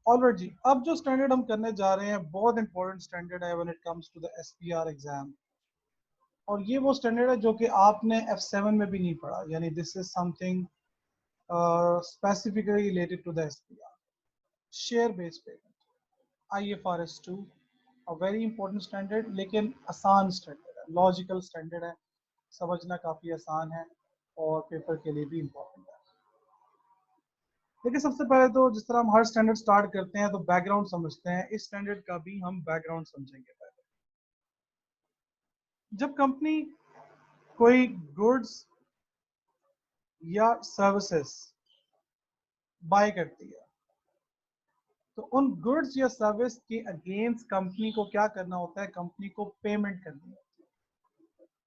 Alright जी, अब जो standard हम करने जा रहे हैं बहुत इंपॉर्टेंट स्टैंडर्ड है when it comes to the SPR exam. और ये वो स्टैंडर्ड है जो कि आपने F7 में भी नहीं पढ़ा, यानी this is something specifically related to the SPR, share based payment, IFRS 2, a very important standard, लेकिन आसान स्टैंडर्ड है, लॉजिकल स्टैंडर्ड है, समझना काफ़ी आसान है और पेपर के लिए भी इम्पोर्टेंट है। लेकिन सबसे पहले तो जिस तरह हम हर स्टैंडर्ड स्टार्ट करते हैं तो बैकग्राउंड समझते हैं, इस स्टैंडर्ड का भी हम बैकग्राउंड समझेंगे पहले। जब कंपनी कोई गुड्स या सर्विसेज बाय करती है तो उन गुड्स या सर्विस के अगेंस्ट कंपनी को क्या करना होता है, कंपनी को पेमेंट करनी होती है,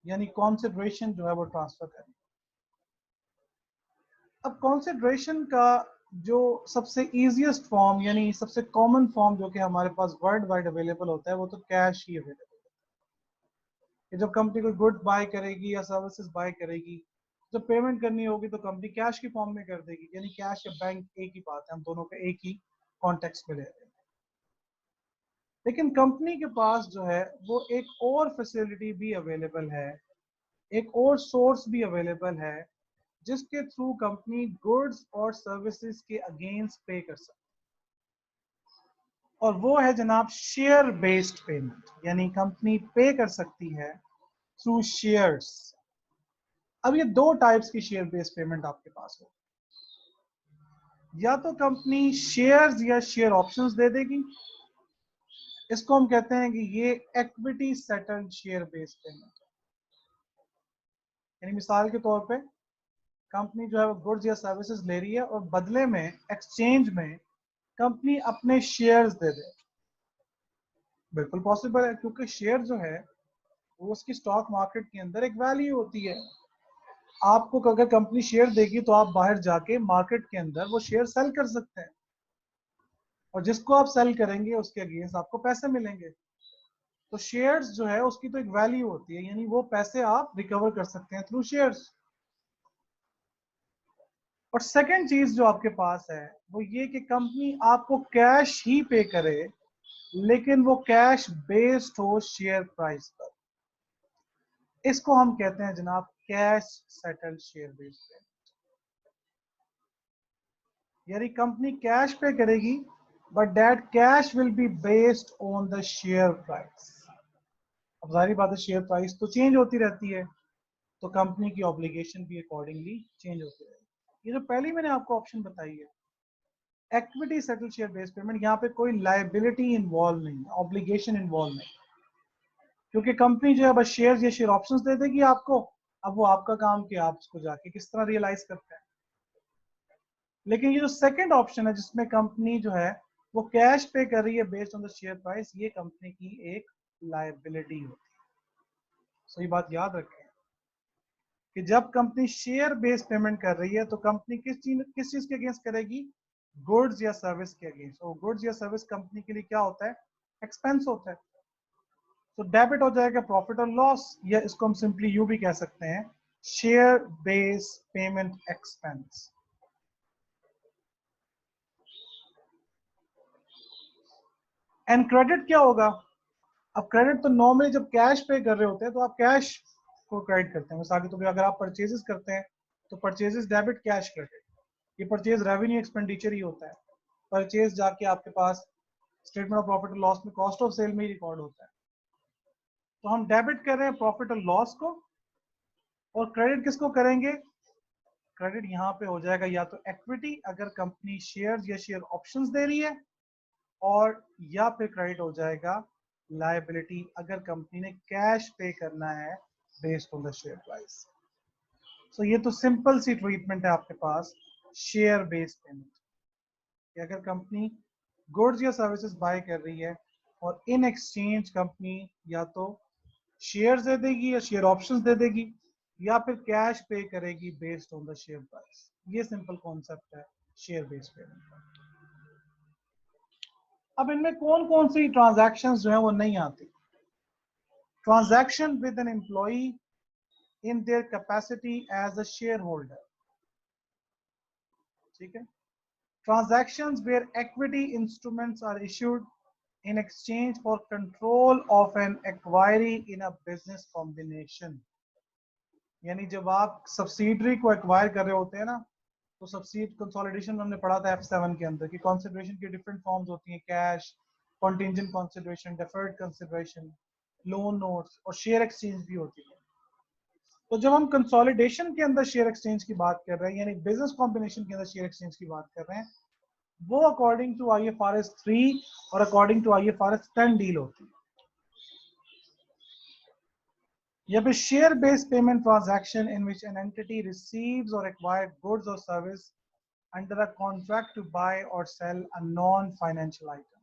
यानी कॉन्सिडरेशन जो है वो ट्रांसफर करनी। अब कॉन्सिडरेशन का जो सबसे इजीएस्ट फॉर्म यानी सबसे कॉमन फॉर्म जो कि हमारे पास वर्ल्ड वाइड अवेलेबल होता है वो तो कैश ही अवेलेबल है। कि जब कंपनी कोई गुड्स बाय करेगी या सर्विसेज बाय करेगी, जब पेमेंट करनी होगी तो कंपनी कैश की फॉर्म में कर देगी, यानी कैश या बैंक एक ही बात है, हम दोनों का एक ही कॉन्टेक्स्ट में ले रहे हैं। लेकिन कंपनी के पास जो है वो एक और फैसिलिटी भी अवेलेबल है, एक और सोर्स भी अवेलेबल है जिसके थ्रू कंपनी गुड्स और सर्विसेज के अगेंस्ट पे कर सकती है, और वो है जनाब शेयर बेस्ड पेमेंट, यानी कंपनी पे कर सकती है थ्रू शेयर्स। अब ये दो टाइप्स की शेयर बेस्ड पेमेंट आपके पास हो, या तो कंपनी शेयर्स या शेयर ऑप्शंस दे देगी, इसको हम कहते हैं कि ये equity settled share based payment है। यानी मिसाल के तौर पे कंपनी जो है वो गुड्स या सर्विसेज ले रही है और बदले में एक्सचेंज में कंपनी अपने शेयर्स दे दे। बिल्कुल पॉसिबल है, क्योंकि शेयर जो है वो उसकी स्टॉक मार्केट के अंदर एक वैल्यू होती है। आपको अगर कंपनी शेयर देगी तो आप बाहर जाके मार्केट के अंदर वो शेयर सेल कर सकते हैं, और जिसको आप सेल करेंगे उसके अगेंस्ट आपको पैसे मिलेंगे। तो शेयर्स जो है उसकी तो एक वैल्यू होती है, यानी वो पैसे आप रिकवर कर सकते हैं थ्रू शेयर्स। और सेकंड चीज जो आपके पास है वो ये कि कंपनी आपको कैश ही पे करे, लेकिन वो कैश बेस्ड हो शेयर प्राइस पर। इसको हम कहते हैं जनाब cash settled share based payment. यानी कंपनी कैश पे करेगी but that cash will be based on the share price. अब जाहिर बात है शेयर प्राइस तो चेंज होती रहती है, तो कंपनी की ऑब्लिगेशन भी अकॉर्डिंगली चेंज होती रहेगी। ये जो पहली मैंने आपको ऑप्शन बताई है equity settle share based payment, यहाँ पे कोई लायबिलिटी इन्वॉल्व नहीं है, ऑब्लिगेशन इन्वॉल्व नहीं, क्योंकि कंपनी जो है बस शेयर या शेयर ऑप्शंस दे देगी आपको। अब वो आपका काम कि आप उसको जाके किस तरह रियलाइज करते हैं। लेकिन ये जो सेकंड ऑप्शन है जिसमें कंपनी जो है वो कैश पे कर रही है based on the share price, ये कंपनी की एक लायबिलिटी होती है। सो ये बात याद रखें कि जब कंपनी शेयर बेस्ड पेमेंट कर रही है तो कंपनी किस चीज के अगेंस्ट करेगी, गुड्स या सर्विस के अगेंस्ट। और गुड्स या सर्विस कंपनी के लिए क्या होता है, एक्सपेंस होता है। तो डेबिट हो जाएगा प्रॉफिट और लॉस, या इसको हम सिंपली यू भी कह सकते हैं share based payment expense. And credit क्या होगा, अब क्रेडिट तो नॉर्मली जब कैश पे कर रहे होते हैं तो आप कैश को क्रेडिट करते हैं। मिसाल के तौर पर अगर आप परचेजेस करते हैं तो परचेजेस डेबिट कैश क्रेडिट, ये परचेज रेवेन्यू एक्सपेंडिचर ही होता है। परचेज जाके आपके पास स्टेटमेंट ऑफ प्रॉफिट और लॉस में कॉस्ट ऑफ सेल में ही रिकॉर्ड होता है। तो हम डेबिट कर रहे हैं प्रॉफिट और लॉस को, और क्रेडिट किसको करेंगे, क्रेडिट यहाँ पे हो जाएगा या तो इक्विटी अगर कंपनी शेयर्स या शेयर ऑप्शंस दे रही है, और या फिर क्रेडिट हो जाएगा लायबिलिटी अगर कंपनी ने कैश पे करना है based on the share price. So ये तो सिंपल सी ट्रीटमेंट है आपके पास शेयर बेस्ड पेमेंट, कि अगर कंपनी गुड्स या सर्विसेज बाय कर रही है और इन एक्सचेंज कंपनी या तो शेयर दे देगी या शेयर ऑप्शंस दे देगी, या फिर कैश पे करेगी based on the share price. ये सिंपल कॉन्सेप्ट है शेयर बेस्ड पेमेंट का। अब इनमें कौन कौन सी ट्रांजैक्शंस जो है वो नहीं आती, transaction with an employee in their capacity as a shareholder. ठीक है, Transactions where equity instruments are issued in exchange for control of an acquiry in a business combination. यानी जब आप सब्सिडरी को एक्वायर कर रहे होते हैं ना, तो सब्सिड कंसोलिडेशन में हमने पढ़ा था F7 के अंदर कि कंसिडरेशन की डिफरेंट फॉर्म्स होती हैं, cash, contingent consideration, deferred consideration, loan notes और शेयर एक्सचेंज भी होती है। तो जब हम कंसोलिडेशन के अंदर शेयर एक्सचेंज की बात कर रहे हैं, यानी बिजनेस कॉम्बिनेशन के अंदर शेयर एक्सचेंज की बात कर रहे हैं, वो अकॉर्डिंग टू IFRS 3 और अकॉर्डिंग टू IFRS 10 डील होती है। या फिर share based payment transaction in which an entity receives और एक्वायर्ड गुड्स और service under a contract to buy or sell a non-financial item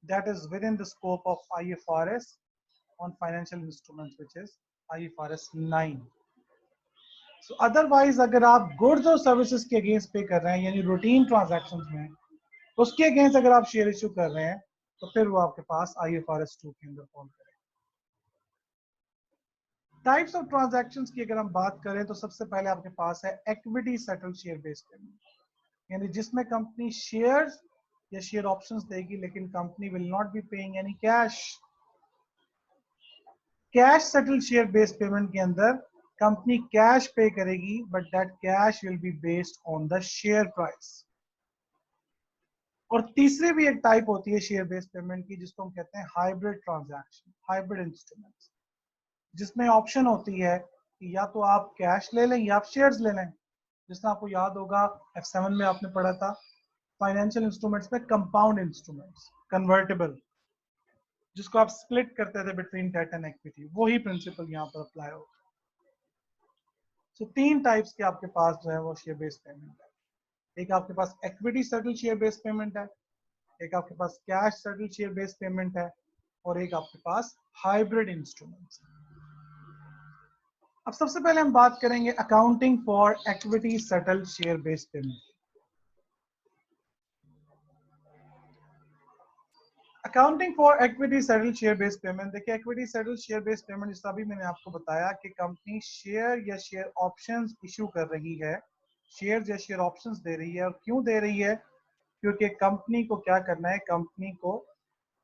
that is within the scope of IFRS on financial instruments, which is IFRS 9. So otherwise अगर आप goods और services के against पे कर रहे हैं, यानी रूटीन ट्रांजैक्शंस में, उसके अगेंस्ट अगर आप शेयर इशू कर रहे हैं, तो फिर वो आपके पास IFRS 2 के अंदर फॉल करेगा। टाइप्स ऑफ ट्रांजैक्शंस की अगर हम बात करें, तो सबसे पहले आपके पास है equity settled share based payment, यानी जिसमें कंपनी शेयर्स या शेयर ऑप्शंस देगी, लेकिन company will not be paying any cash. Cash settled share based payment के अंदर कंपनी कैश पे करेगी, but that cash will be based on the share price. और तीसरी भी एक टाइप होती है शेयर बेस्ड पेमेंट की, जिसको हम कहते हैं हाइब्रिड ट्रांजैक्शन, हाइब्रिड इंस्ट्रूमेंट्स, जिसमें ऑप्शन होती है कि या तो आप कैश ले लें या आप शेयर्स ले लें। जिसमें आपको याद होगा F7 में आपने पढ़ा था फाइनेंशियल इंस्ट्रूमेंट्स में कंपाउंड इंस्ट्रूमेंट्स, कन्वर्टेबल, जिसको आप स्प्लिट करते थे बिटवीन डेट एंड इक्विटी, वही प्रिंसिपल यहाँ पर अप्लाई होता है। सो तीन टाइप्स के आपके पास जो है वो शेयर बेस्ड पेमेंट है। एक आपके पास equity settle share based payment है, एक आपके पास cash settle share based payment है, और एक आपके पास हाइब्रिड इंस्ट्रूमेंट्स। अब सबसे पहले हम बात करेंगे accounting for equity settle share based payment. Accounting for equity settle share based payment, देखिए equity settle share based payment, जैसा अभी मैंने आपको बताया कि कंपनी शेयर या शेयर ऑप्शंस इशू कर रही है, शेयर या शेयर ऑप्शंस दे रही है। और क्यों दे रही है? क्योंकि कंपनी को क्या करना है, कंपनी को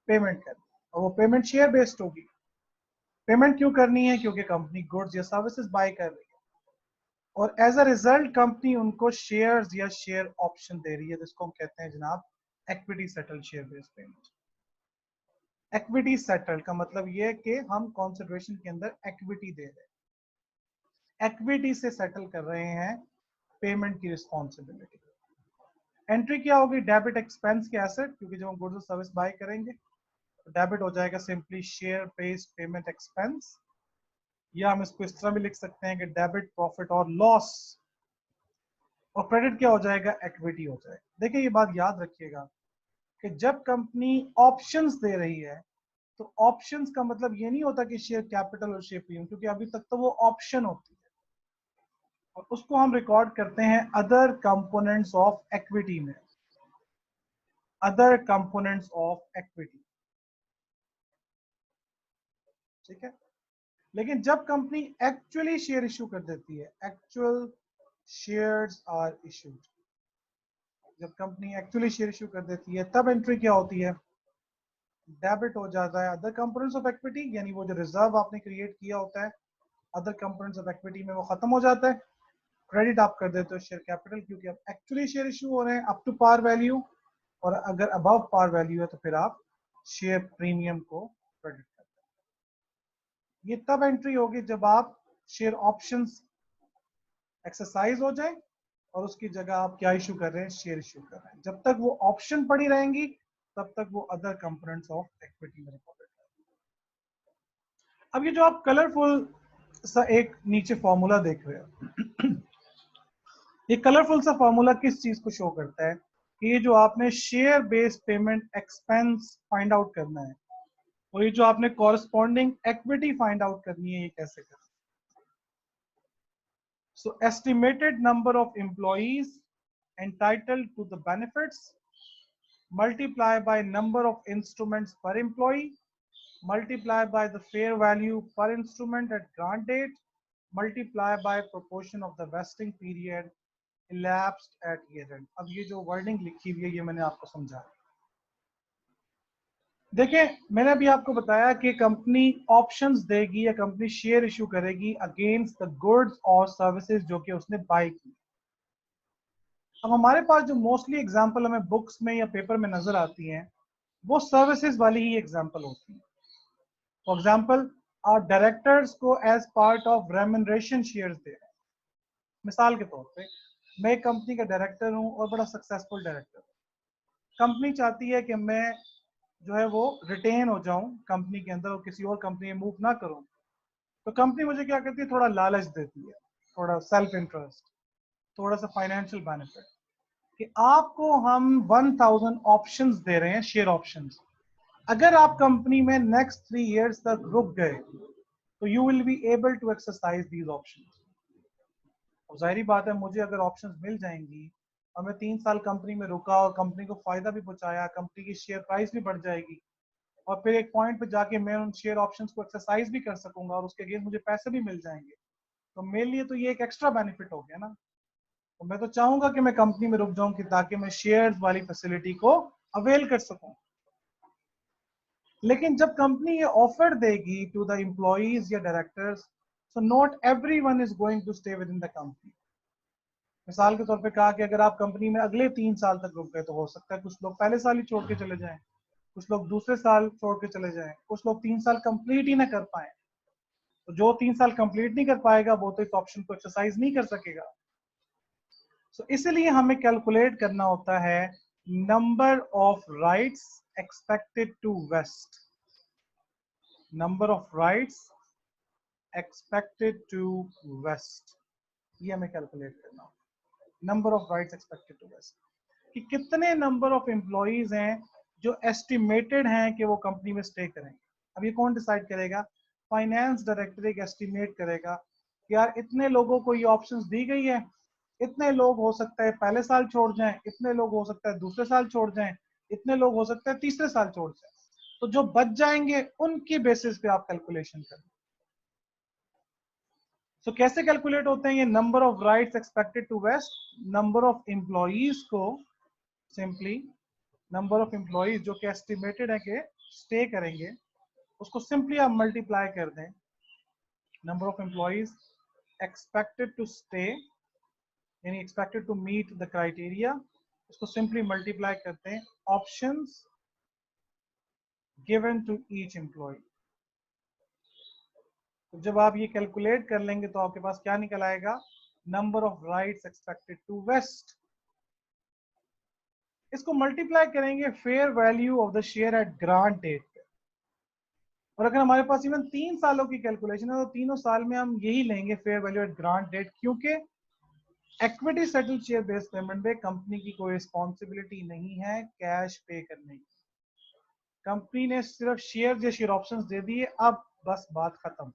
पेमेंट करनी है, और वो पेमेंट शेयर बेस्ड होगी। पेमेंट क्यों करनी है? क्योंकि कंपनी गुड्स या सर्विसेज बाय कर रही है, और एज अ रिजल्ट कंपनी उनको शेयर्स या शेयर ऑप्शन दे रही है, जिसको हम कहते हैं जनाब equity settle share based payment. Equity settle का मतलब ये है कि हम कंसिडरेशन के अंदर इक्विटी दे रहे हैं, इक्विटी से सेटल कर रहे हैं पेमेंट की रिस्पॉन्सिबिलिटी। एंट्री क्या होगी? डेबिट एक्सपेंस के एसेट, क्योंकि जब हम गुड्स और सर्विस बाय करेंगे तो डेबिट हो जाएगा simply share based payment expense, या हम इसको इस तरह भी लिख सकते हैं कि डेबिट प्रॉफिट और लॉस, और क्रेडिट क्या हो जाएगा? इक्विटी हो जाएगा। देखिए ये बात याद रखिएगा कि जब कंपनी ऑप्शंस दे रही है, तो ऑप्शंस का मतलब ये नहीं होता कि शेयर कैपिटल और शेयर प्रीमियम, क्योंकि अभी तक तो वो ऑप्शन होती है, और उसको हम रिकॉर्ड करते हैं अदर कंपोनेंट्स ऑफ इक्विटी में, अदर कंपोनेंट्स ऑफ इक्विटी, ठीक है। लेकिन जब कंपनी एक्चुअली शेयर इशू कर देती है, एक्चुअल शेयर्स आर इशूड, जब कंपनी एक्चुअली शेयर इशू कर देती है, तब एंट्री क्या होती है? डेबिट हो जाता है अदर कंपोनेंट्स ऑफ इक्विटी, यानी वो जो रिजर्व आपने क्रिएट किया होता है अदर कंपोनेंट्स ऑफ इक्विटी में, वो खत्म हो जाता है। क्रेडिट आप कर देते हो शेयर कैपिटल, क्योंकि अब एक्चुअली शेयर इशू हो रहे हैं अप टू पार वैल्यू, और अगर अबव पार वैल्यू है तो फिर आप शेयर प्रीमियम को क्रेडिट करते हैं। ये तब एंट्री होगी जब आप शेयर ऑप्शंस एक्सरसाइज हो जाए और उसकी जगह आप क्या इशू कर रहे हैं? शेयर इशू कर रहे हैं। जब तक वो ऑप्शन पड़ी रहेंगी तब तक वो अदर कंपोनेंट्स ऑफ इक्विटी में रिकॉर्डेड रहेंगे। अब ये जो आप कलरफुल सा एक नीचे फॉर्मूला देख रहे हो, ये कलरफुल सा फॉर्मूला किस चीज को शो करता है? कि ये जो आपने share based payment expense find out करना है, और ये जो आपने कॉरस्पॉन्डिंग इक्विटी फाइंड आउट करनी है, ये कैसे करना है? So estimated number of employees entitled to the benefits multiply by number of instruments per employee multiply by the fair value per instrument at grant date multiply by proportion of the vesting period elapsed at year end। अब ये जो wording लिखी हुई है ये मैंने आपको समझाया। देखिए मैंने अभी आपको बताया कि कंपनी ऑप्शंस देगी या कंपनी शेयर इशू करेगी अगेंस्ट द गुड्स और सर्विसेज जो कि उसने बाय की। अब हमारे पास जो मोस्टली एग्जांपल हमें बुक्स में या पेपर में नजर आती हैं वो सर्विसेज वाली ही एग्जांपल होती हैं। फॉर एग्जांपल डायरेक्टर्स को as part of remuneration shares दे रहे हैं। मिसाल के तौर पे मैं एक कंपनी का डायरेक्टर हूं और बड़ा सक्सेसफुल डायरेक्टर। कंपनी चाहती है कि मैं जो है वो रिटेन हो जाऊं कंपनी के अंदर और किसी और कंपनी में मूव ना करूं। तो कंपनी मुझे क्या करती है, थोड़ा लालच देती है, थोड़ा सेल्फ इंटरेस्ट, थोड़ा सा फाइनेंशियल बेनिफिट कि आपको हम 1000 ऑप्शंस दे रहे हैं, शेयर ऑप्शंस। अगर आप कंपनी में नेक्स्ट 3 years तक रुक गए तो you will be able to exercise these options. और जाहिर बात है मुझे अगर ऑप्शंस मिल जाएंगी और मैं 3 साल कंपनी में रुका और कंपनी को फायदा भी पहुंचाया, कंपनी की शेयर प्राइस भी बढ़ जाएगी और फिर एक पॉइंट पे जाके मैं उन शेयर ऑप्शंस को एक्सरसाइज भी कर सकूंगा और उसके अगेंस्ट मुझे पैसे भी मिल जाएंगे, तो मेरे लिए तो ये एक एक्स्ट्रा बेनिफिट हो गया ना। तो मैं तो चाहूंगा कि मैं कंपनी में रुक जाऊं कि ताकि मैं शेयर्स वाली फैसिलिटी को अवेल कर सकूं। लेकिन जब कंपनी ये ऑफर देगी टू द एम्प्लॉइज या directors, so not everyone is going to stay within the company. मिसाल के तौर पे कहा कि अगर आप कंपनी में अगले 3 साल तक रुक गए तो हो सकता है कुछ लोग पहले साल ही छोड़ के चले जाएं, कुछ लोग दूसरे साल छोड़ के चले जाएं, कुछ लोग 3 साल कंप्लीट ही ना कर पाए। तो जो 3 साल कंप्लीट नहीं कर पाएगा वो तो इस ऑप्शन को एक्सरसाइज नहीं कर सकेगा। सो इसलिए हमें कैलकुलेट करना होता है number of rights expected to vest, number of rights expected to vest, ये हमें कैलकुलेट करना होता। Number of rights expected to vest कि कितने नंबर ऑफ एम्प्लॉइज हैं जो एस्टिमेटेड हैं कि वो कंपनी में स्टे करेंगे। अब ये कौन डिसाइड करेगा? फाइनेंस डायरेक्टर एक एस्टिमेट करेगा कि यार इतने लोगों को ये ऑप्शंस दी गई है, इतने लोग हो सकता है पहले साल छोड़ जाएं, इतने लोग हो सकता है दूसरे साल छोड़ जाएं, इतने लोग हो सकता है तीसरे साल छोड़ जाएं। तो जो बच जाएंगे उनकी बेसिस पे आप कैलकुलेशन करें। सो कैसे कैलकुलेट होते हैं ये number of rights expected to vest? Number of employees को सिंपली, नंबर ऑफ एम्प्लॉइज जो कि एस्टिमेटेड है कि स्टे करेंगे, उसको सिंपली आप मल्टीप्लाई कर दें number of employees expected to stay यानी expected to meet the criteria, उसको सिंपली मल्टीप्लाई करते हैं options given to each employee. तो जब आप ये कैलकुलेट कर लेंगे तो आपके पास क्या निकल आएगा? Number of rights expected to vest. इसको मल्टीप्लाई करेंगे fair value of the share at grant date पे। और अगर हमारे पास इवन 3 सालों की कैलकुलेशन है तो तीनों साल में हम यही लेंगे fair value at grant date, क्योंकि equity settle share based payment में कंपनी की कोई रिस्पॉन्सिबिलिटी नहीं है कैश पे करने की। कंपनी ने सिर्फ शेयर या शेयर ऑप्शंस दे दिए, अब बस बात खत्म।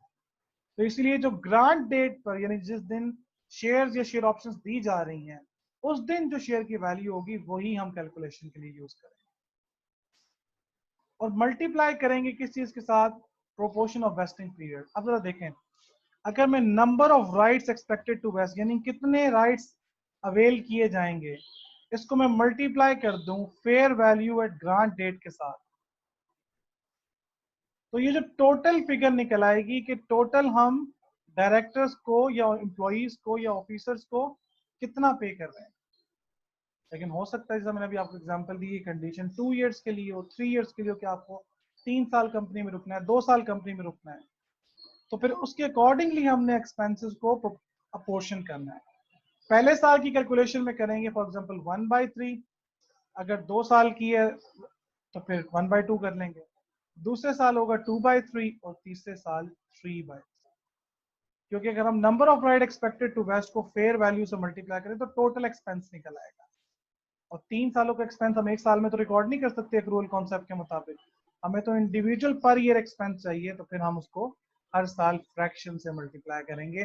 तो इसलिए जो ग्रांट डेट पर यानी जिस दिन शेयर्स या शेयर ऑप्शंस दी जा रही हैं उस दिन जो शेयर की वैल्यू होगी वही हम कैलकुलेशन के लिए यूज करेंगे और मल्टीप्लाई करेंगे किस चीज के साथ? Proportion of vesting period. अब जरा देखें, अगर मैं number of rights expected to vest यानी कितने राइट्स अवेल किए जाएंगे इसको मैं मल्टीप्लाई कर दूं fair value at grant date के साथ, तो ये जो टोटल फिगर निकल आएगी कि टोटल हम डायरेक्टर्स को या एम्प्लॉइज को या ऑफिसर्स को कितना पे कर रहे हैं। लेकिन हो सकता है जैसा मैंने अभी आपको एग्जांपल दी, कंडीशन 2 years के लिए हो, 3 years के लिए हो कि आपको 3 साल कंपनी में रुकना है, 2 साल कंपनी में रुकना है, तो फिर उसके अकॉर्डिंगली हमने एक्सपेंसेस को अपोर्शन करना है। पहले साल की कैलकुलेशन में करेंगे फॉर एग्जांपल 1/3, अगर 2 साल की है तो फिर 1/2 कर लेंगे, दूसरे साल होगा 2/3 और तीसरे साल 3/3। क्योंकि अगर हम number of right expected to vest को फेयर वैल्यू से मल्टीप्लाई करें तो टोटल एक्सपेंस निकल आएगा और 3 सालों का एक्सपेंस हम एक साल में तो रिकॉर्ड नहीं कर सकते एक रूल कॉन्सेप्ट के मुताबिक, हमें तो इंडिविजुअल पर ईयर एक्सपेंस चाहिए, तो फिर हम उसको हर साल फ्रैक्शन से मल्टीप्लाई करेंगे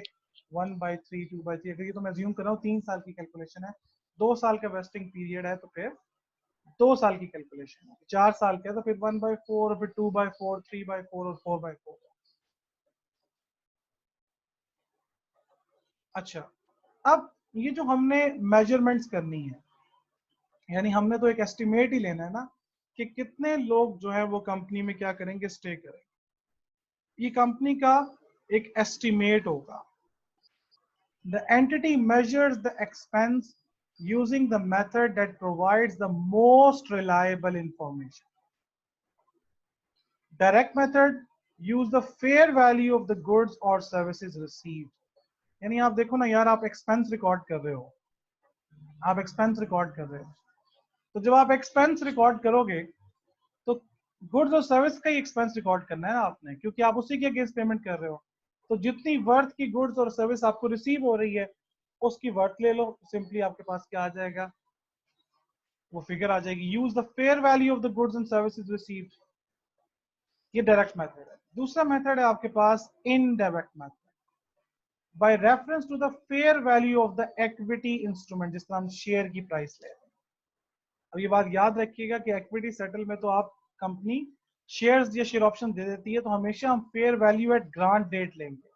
1/3 2/3। अगर ये तो मैं अज्यूम कर रहा हूँ 3 साल की कैलकुलेशन है, 2 साल का वेस्टिंग पीरियड है तो फिर 2 साल की कैलकुलेशन है, 4 साल का है तो फिर 1/4 फिर 2/4 3/4 और 4/4। अच्छा, अब ये जो हमने मेजरमेंट्स करनी है, यानी हमने तो एक एस्टिमेट ही लेना है ना कि कितने लोग जो है वो कंपनी में क्या करेंगे, स्टे करेंगे। ये कंपनी का एक एस्टिमेट होगा। The entity measures the expense using the method that provides the most reliable information. Direct method use the fair value of the goods or services received. यानी आप देखो ना यार, आप एक्सपेंस रिकॉर्ड कर रहे हो, आप एक्सपेंस रिकॉर्ड कर रहे हो, तो जब आप एक्सपेंस रिकॉर्ड करोगे तो गुड्स और सर्विस का ही एक्सपेंस रिकॉर्ड करना है ना आपने, क्योंकि आप उसी के अगेंस्ट पेमेंट कर रहे हो। तो जितनी वर्थ की गुड्स और सर्विस आपको रिसीव हो रही है उसकी वर्थ ले लो, सिंपली आपके पास क्या आ जाएगा, वो फिगर आ जाएगी। Use the fair value of the goods and services received, ये डायरेक्ट मेथड है। दूसरा मेथड है आपके पास indirect method, by reference to the fair value of the equity instrument, जिस तरह हम शेयर की प्राइस ले रहे हैं। अब ये बात याद रखिएगा कि इक्विटी सेटल में तो आप कंपनी शेयर्स या शेयर ऑप्शन दे देती है, तो हमेशा हम fair value at grant date लेंगे।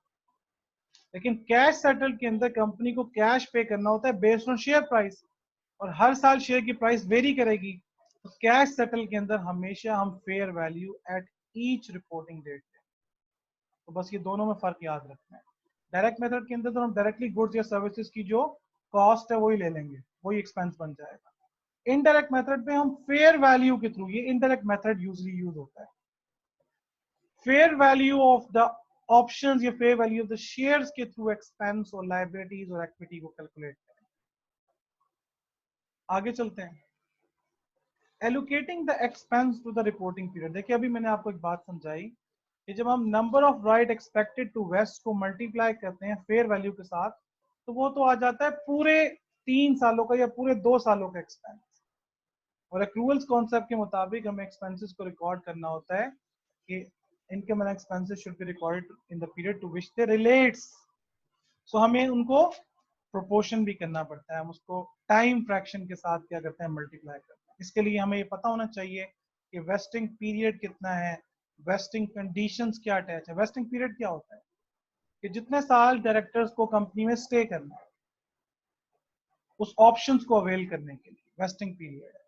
लेकिन कैश सेटल के अंदर कंपनी को कैश पे करना होता है बेस्ड ऑन शेयर प्राइस, और हर साल शेयर की प्राइस वेरी करेगी। तो कैश सेटल के अंदर हमेशा हम fair value at each reporting date लें। तो बस ये दोनों में फर्क याद रखना है। डायरेक्ट मेथड के अंदर तो हम डायरेक्टली गुड्स या सर्विसेज की जो कॉस्ट है वही ले लेंगे, वही एक्सपेंस बन जाएगा। इनडायरेक्ट मेथड पे हम फेयर वैल्यू के थ्रू, ये इनडायरेक्ट मेथड यूजली यूज होता है, fair value of the options या fair value of the shares के थ्रू एक्सपेंस और लायबिलिटीज और इक्विटी को कैलकुलेट करें। आगे चलते हैं। Allocating the expense to the reporting period. देखिए अभी मैंने आपको एक बात समझाई कि जब हम number of right expected to vest को मल्टीप्लाई करते हैं फेयर वैल्यू के साथ, तो वो तो आ जाता है पूरे 3 सालों का या पूरे 2 सालों का एक्सपेंस। और एक्रूवल्स कॉन्सेप्ट के मुताबिक हमें एक्सपेंसेस को रिकॉर्ड करना होता है कि income and expenses should be recorded in the period to which they relates. So हमें उनको प्रोपोर्शन भी करना पड़ता है, हम उसको टाइम फ्रैक्शन के साथ क्या करते हैं, मल्टीप्लाई करते हैं। इसके लिए हमें ये पता होना चाहिए कि वेस्टिंग पीरियड कितना है, वेस्टिंग कंडीशंस क्या अटैच है। वेस्टिंग पीरियड क्या होता है कि जितने साल डायरेक्टर्स को कंपनी में स्टे करना है उस ऑप्शंस को अवेल करने के लिए वेस्टिंग पीरियड है।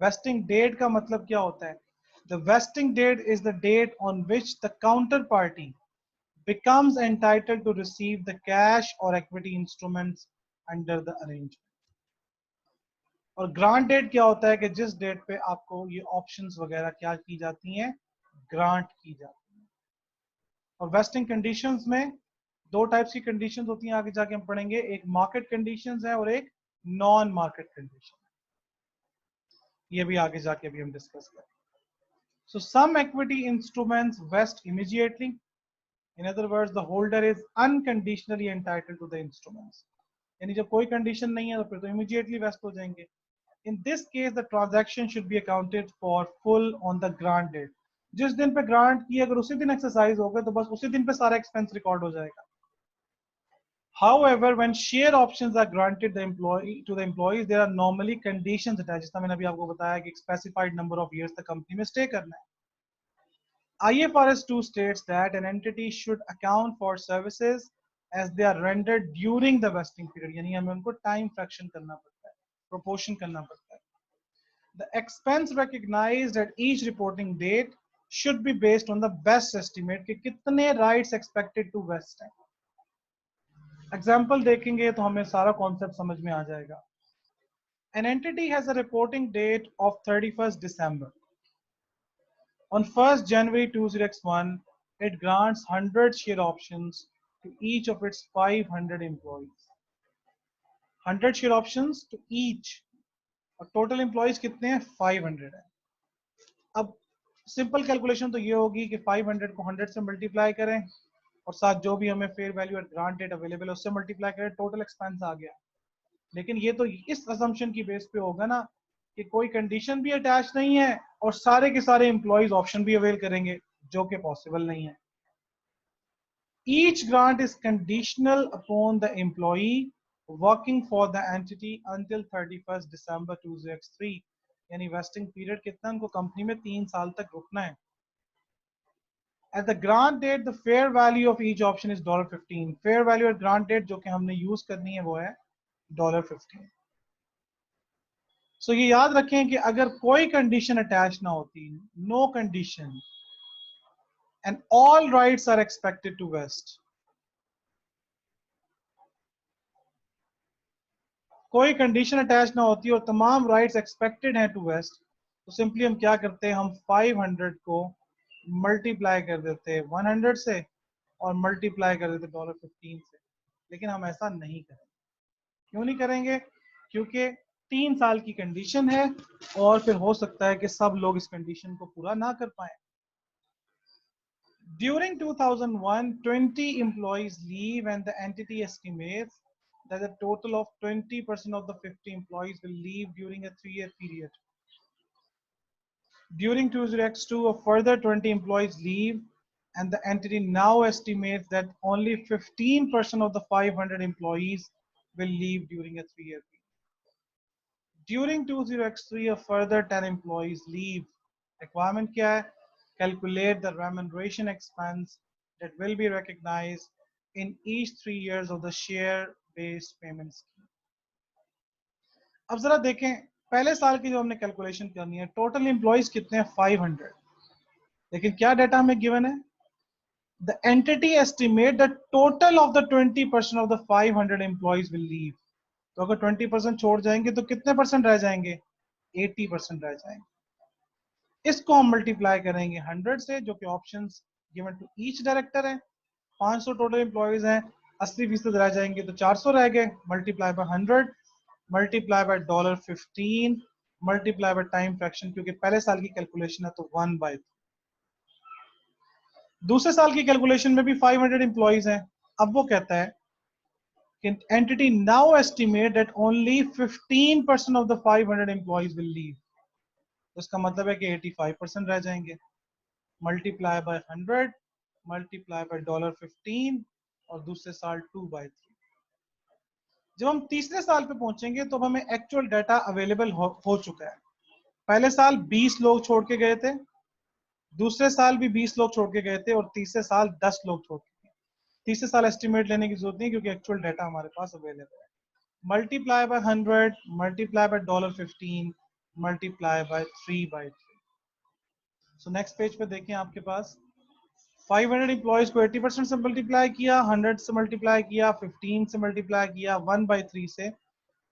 वेस्टिंग डेट का मतलब क्या होता है, the vesting date is the date on which the counterparty becomes entitled to receive the cash or equity instruments under the arrangement। और ग्रांट डेट क्या होता है कि जिस डेट पे आपको ये ऑप्शंस वगैरह क्या की जाती हैं, ग्रांट की जाती हैं। और वेस्टिंग कंडीशंस में दो टाइप्स की कंडीशंस होती हैं, आगे जाके हम पढ़ेंगे। एक मार्केट कंडीशंस है और एक नॉन मार्केट कंडीशन, ये भी आगे जाके भी हम डिस्कस करेंगे। So some equity instruments vest immediately, in other words the holder is unconditionally entitled to the instruments। यानी जब कोई कंडीशन नहीं है तो फिर तो इमीडिएटली वेस्ट हो जाएंगे। In this case the transaction should be accounted for full on the grant date. जिस दिन पे ग्रांट की अगर उसी दिन एक्सरसाइज हो गए तो बस उसी दिन पे सारा एक्सपेंस रिकॉर्ड हो जाएगा। However, when share options are granted the employee to the employees, there are normally conditions attached। जितना मैंने अभी आपको बताया कि specified number of years तक कंपनी में स्टे करना है। IFRS 2 states that an entity should account for services as they are rendered during the vesting period। यानी हमें उनको टाइम फ्रैक्शन करना पड़ता है, प्रोपोर्शन करना पड़ता है। The expense recognized at each reporting date should be based on the best estimate कि कितने rights expected to vest हैं। एग्जाम्पल देखेंगे तो हमें सारा कॉन्सेप्ट समझ में आ जाएगा। An entity has a reporting date of 31st December। On 1st January 2001, it grants 100 share options to each of its 500 employees। 100 share options to each, और total employees कितने हैं, 500 है। अब सिंपल कैलकुलेशन तो ये होगी कि 500 को 100 से मल्टीप्लाई करें और साथ जो भी हमें fair value at grant date available है उससे मल्टीप्लाई करें, टोटल एक्सपेंस आ गया। लेकिन ये तो इस असम्पशन की बेस पे होगा ना कि कोई कंडीशन भी अटैच नहीं है और सारे के सारे एम्प्लॉइज ऑप्शन भी अवेल करेंगे, जो कि पॉसिबल नहीं है। Each grant is conditional upon the employee working for the entity until 31st December 2003। यानी वेस्टिंग पीरियड कितना, उनको कंपनी में 3 साल तक रुकना है। At the grant date, the fair value of each option is $15। fair value at grant date जो कि हमने यूज करनी है वो है $15। सो ये याद रखें कि अगर कोई कंडीशन अटैच ना होती, no condition and all rights are expected to vest, कोई कंडीशन अटैच ना होती और तमाम राइट्स एक्सपेक्टेड हैं टू वेस्ट, तो सिंपली हम क्या करते हैं, हम 500 को मल्टीप्लाई कर देते हैं 100 से और मल्टीप्लाई कर देते $15 से। लेकिन हम ऐसा नहीं करेंगे। क्यों नहीं करेंगे? क्योंकि 3 साल की कंडीशन है और फिर हो सकता है कि सब लोग इस कंडीशन को पूरा ना कर पाए। During 2001, 20 employees leave and the entity estimates that a total of 20% of the 50 employees will leave during a 3-year period. During 2002, a further 20 employees leave and the entity now estimates that only 15% of the 500 employees will leave during a 3-year period. During 20x3, a further 10 employees leave. Requirement क्या है? Calculate the remuneration expense that will be recognized in each 3 years of the share-based payment scheme. अब जरा देखें, पहले साल की जो हमने कैलकुलेशन करनी है, टोटल एम्प्लॉइज कितने हैं? 500। लेकिन क्या डाटा हमें गिवन है? The entity estimate the total of the 20% of the 500 employees will leave. तो अगर 20% छोड़ जाएंगे तो कितने परसेंट रह जाएंगे? 80% रह जाएंगे। इसको हम मल्टीप्लाई करेंगे 100 से, जो कि options given to each director है। 500 टोटल एम्प्लॉइज हैं, 80% रह जाएंगे तो 400 रह गए, multiply by 100 multiply by $15 multiply by time fraction, क्योंकि पहले साल की कैलकुलेशन है तो 1/3। दूसरे साल की कैलकुलेशन में भी 500 एम्प्लॉइज हैं। अब वो कहता है कि entity now estimate that only 15% of the 500 employees will leave. तो इसका मतलब है कि 85% रह जाएंगे। मल्टीप्लाई बाय 100 मल्टीप्लाई बाय $15 और दूसरे साल 2/3। जब हम तीसरे साल पे पहुंचेंगे तो हमें एक्चुअल डाटा अवेलेबल हो चुका है। पहले साल 20 लोग छोड़ के गए थे, दूसरे साल भी 20 लोग छोड़ के गए थे और तीसरे साल 10 लोग छोड़ के गए। तीसरे साल एस्टिमेट लेने की जरूरत नहीं क्योंकि एक्चुअल डाटा हमारे पास अवेलेबल है। Multiply by 100 multiply by $15 multiply by 3/3। So next page पे देखें, आपके पास 500 एम्प्लॉइज को 80% से मल्टीप्लाई किया, 100 से मल्टीप्लाई किया, 15 से मल्टीप्लाई किया, 1/3 से,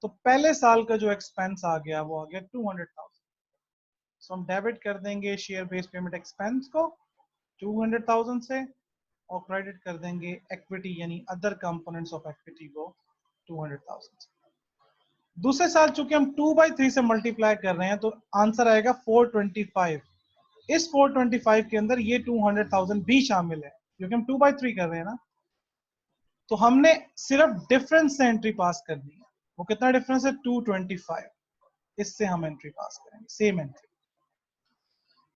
तो पहले साल का जो एक्सपेंस आ गया वो आ गया 200,000। सो हम डेबिट कर देंगे शेयर बेस्ड पेमेंट एक्सपेंस को 200,000 से और क्रेडिट कर देंगे इक्विटी यानी अदर कंपोनेंट्स ऑफ इक्विटी को 200,000 से। दूसरे साल चूंकि हम 2/3 से मल्टीप्लाई कर रहे हैं तो आंसर आएगा 425। इस 425 के अंदर ये 200,000 भी शामिल है क्योंकि हम 2/3 कर रहे हैं ना। तो हमने सिर्फ डिफरेंस से एंट्री पास करनी है। वो कितना डिफरेंस है? 225। इससे हम एंट्री पास करेंगे, सेम एंट्री।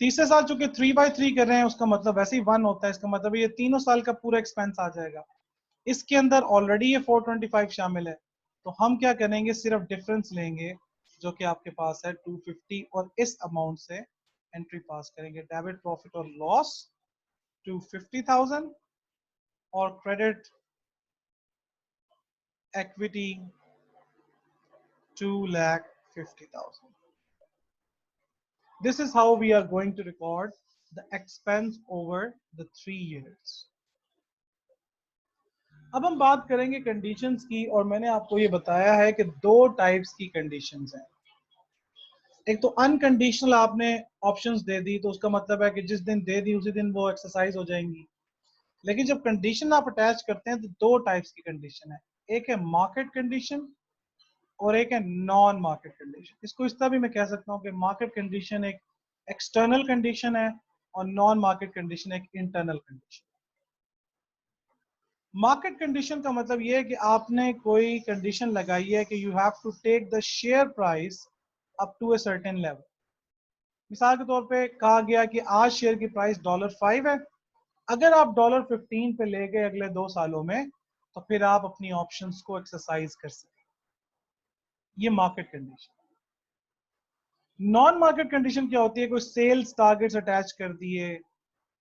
तीसरे साल चूंकि 3/3 कर रहे हैं, उसका मतलब वैसे ही 1 होता है, इसका मतलब ये तीनों साल का पूरा एक्सपेंस आ जाएगा। इसके अंदर ऑलरेडी ये 425 शामिल है, तो हम क्या करेंगे, सिर्फ डिफरेंस लेंगे जो कि आपके पास है 250 और इस अमाउंट से एंट्री पास करेंगे। डेबिट प्रॉफिट और लॉस 250,000 और credit equity 2,50,000। This is how we are going to record the expense over the 3 years. अब हम बात करेंगे कंडीशंस की, और मैंने आपको ये बताया है कि 2 टाइप्स की कंडीशंस हैं। एक तो अनकंडीशनल आपने ऑप्शंस दे दी तो उसका मतलब है कि जिस दिन दे दी उसी दिन वो एक्सरसाइज हो जाएंगी। लेकिन जब कंडीशन आप अटैच करते हैं तो 2 टाइप्स की कंडीशन है, एक है मार्केट कंडीशन और एक है नॉन मार्केट कंडीशन। इसको इस तरह भी मैं कह सकता हूँ कि मार्केट कंडीशन एक एक्सटर्नल कंडीशन है और नॉन मार्केट कंडीशन एक इंटरनल कंडीशन। मार्केट कंडीशन का मतलब ये है कि आपने कोई कंडीशन लगाई है कि you have to take the share price up to a certain level. मिसाल के तौर पे कहा गया कि आज शेयर की प्राइस $5 है, अगर आप $15 पे ले गए अगले 2 सालों में तो फिर आप अपनी ऑप्शंस को एक्सरसाइज कर सकते। ये market condition. Non market condition क्या होती है? कोई सेल्स टारगेट्स अटैच कर दिए,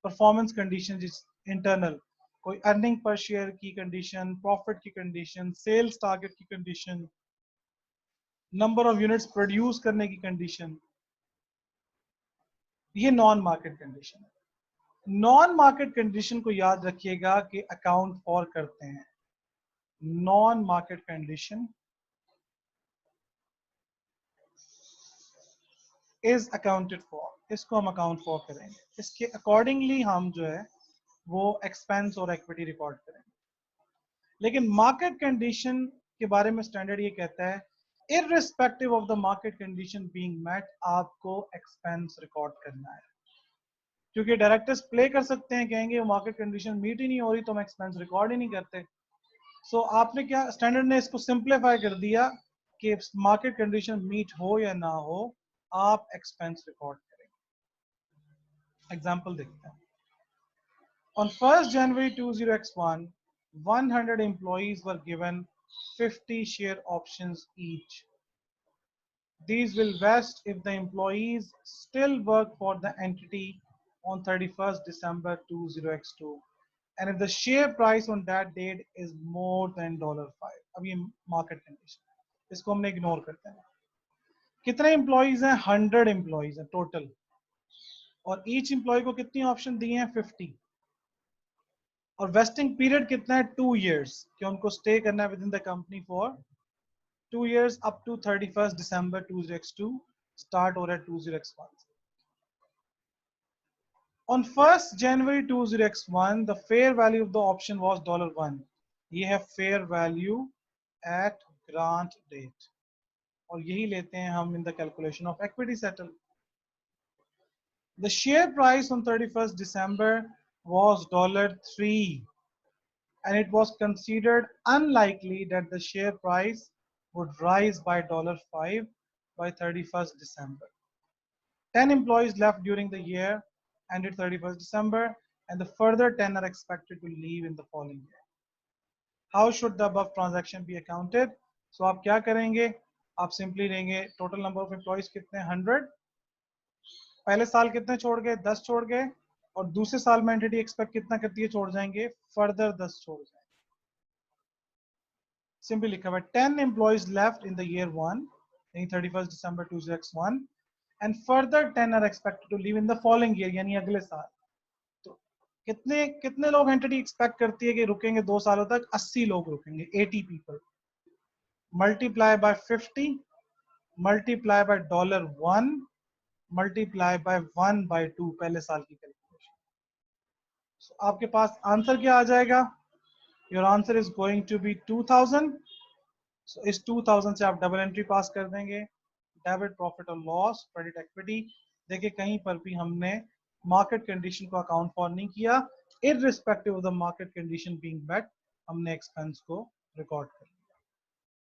परफॉर्मेंस कंडीशन इंटरनल, कोई अर्निंग पर शेयर की कंडीशन, प्रॉफिट की कंडीशन, सेल्स टारगेट की condition, number of units produce करने की कंडीशन, ये नॉन मार्केट कंडीशन है। नॉन मार्केट कंडीशन को याद रखिएगा कि अकाउंट फॉर करते हैं। Non market condition is accounted for, इसको हम अकाउंट फॉर करेंगे, इसके अकॉर्डिंगली हम जो है वो एक्सपेंस और इक्विटी रिकॉर्ड करेंगे। लेकिन मार्केट कंडीशन के बारे में स्टैंडर्ड ये कहता है irrespective of the market condition being met, आपको एक्सपेंस रिकॉर्ड करना है। क्योंकि डायरेक्टर्स प्ले कर सकते हैं, कहेंगे वो मार्केट कंडीशन मीट ही नहीं हो रही तो हम एक्सपेंस रिकॉर्ड ही नहीं करते। सो आपने क्या, स्टैंडर्ड ने इसको सिंप्लीफाई कर दिया कि मार्केट कंडीशन मीट हो या ना हो, आप एक्सपेंस रिकॉर्ड करेंगे। एग्जांपल देखते हैं। On 1st January 20x1, 100 employees were given 50 share options each. These will vest if the employees still work for the entity on 31st December 20x2 and if the share price on that date is more than $5. अब ये market condition है, इसको हमने ignore करते हैं। कितने employees हैं? 100 employees हैं टोटल, और ईच एम्प्लॉय को कितनी ऑप्शन दिए हैं? 50। और वेस्टिंग पीरियड कितना है? 2 years, कि उनको स्टे करना है within the company for 2 years up to 31st December 20x2, start हो रहा है 20x1। On 1st January 20x1, the fair value of the option was $1. ये है fair value at grant date, और यही लेते हैं हम in the calculation of equity settle. The share price on 31st December was $3, and it was considered unlikely that the share price would rise by $5 by 31st December. 10 employees left during the year ended 31st December, and the further 10 are expected to leave in the following year. How should the above transaction be accounted? So आप क्या करेंगे? आप simply लेंगे total number of employees कितने? 100, पहले साल कितने छोड़ गए? 10 छोड़ गए, और दूसरे साल में एंटिटी एक्सपेक्ट कितना करती है? छोड़ जाएंगे फर्दर 10 छोड़ जाएंगे। सिंपली लिखा हुआ 10 employees left in the year 1, 31st December 2001, and further 10 are expected to leave in the following year, यानी अगले साल। तो कितने कितने लोग एंटिटी एक्सपेक्ट करती है कि रुकेंगे 2 सालों तक? 80 लोग रुकेंगे, 80 people। Multiply by 50, multiply by $1, multiply by 1/2 पहले साल की कैलकुलेशन। so, आपके पास आंसर क्या आ जाएगा? Your answer is going to be 2000। So, इस 2000 से आप डबल एंट्री पास कर देंगे, डेबिट प्रॉफिट और लॉस, क्रेडिट इक्विटी। देखिए कहीं पर भी हमने मार्केट कंडीशन को अकाउंट फॉर नहीं किया, irrespective of the market condition being met, हमने एक्सपेंस को रिकॉर्ड कर लिया।